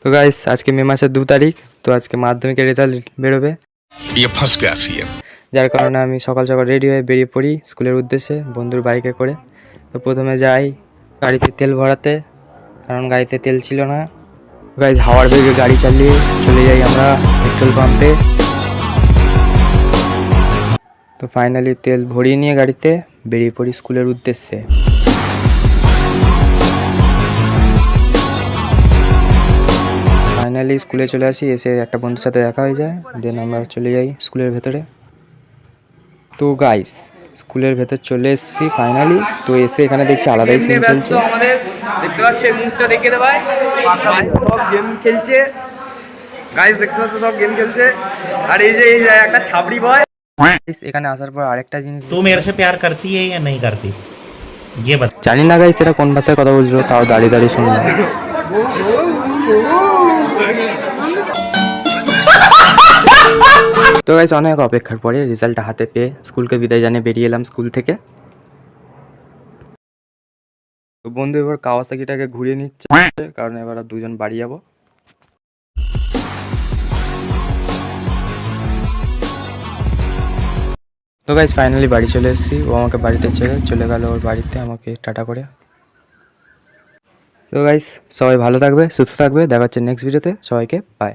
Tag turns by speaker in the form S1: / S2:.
S1: তো গাইস আজকে মে মাসের 2 তারিখ। তো আজকে মাধ্যমিকের রেজাল্ট বেরোবে, যার কারণে আমি সকাল সকাল রেডি হয়ে বেরিয়ে পড়ি স্কুলের উদ্দেশ্যে বন্ধুর বাইকে করে। তো প্রথমে যাই গাড়িতে তেল ভরাতে, কারণ গাড়িতে তেল ছিল না। গাইস হাওয়ার বেগে গাড়ি চালিয়ে চলে যাই আমরা পেট্রোল পাম্পে। তো ফাইনালি তেল ভরিয়ে নিয়ে গাড়িতে বেরিয়ে পড়ি স্কুলের উদ্দেশ্যে। ফাইনালি স্কুলে চলে আসি, এসে একটা বন্ধুর সাথে দেখা হয়ে যায়, দেন আমরা চলে যাই স্কুলের ভেতরে। তো গাইস স্কুলের ভেতর চলে এসেছি ফাইনালি। তো এসে এখানে দেখছি আলাদাই সিন চলছে।
S2: আমাদের দেখতে পাচ্ছি মুখটা দেখে দে ভাই, সব গেম খেলছে গাইস, দেখতে পাচ্ছ সব গেম খেলছে। আর এই যে একটা ছাবড়ি বয়।
S1: এখানে আসার পর আরেকটা জিনিস,
S3: तू मेरे से प्यार करती है या नहीं करती ये बता।
S1: জানি না গাইস এরা কোন ভাষায় কথা বলছিল, তাও দাঁড়িয়ে দাঁড়িয়ে শুনলাম। তো গাইস অনেক অপেক্ষার পরে রেজাল্টটা হাতে পেয়ে স্কুলকে বিদায় জানিয়ে বেরিয়ে এলাম স্কুল থেকে। তো বন্ধু এবার কাওয়াসাকিটাকে ঘুরিয়ে নিচ্ছে, কারণ এবার আর দুজন বাড়ি যাবো। তো গাইস ফাইনালি বাড়ি চলে এসেছি। ও আমাকে বাড়িতে ছেড়ে চলে গেল ওর বাড়িতে আমাকে টাটা করে। তো গাইস সবাই ভালো থাকবে, সুস্থ থাকবে, দেখা হচ্ছে নেক্সট ভিডিওতে। সবাইকে বাই।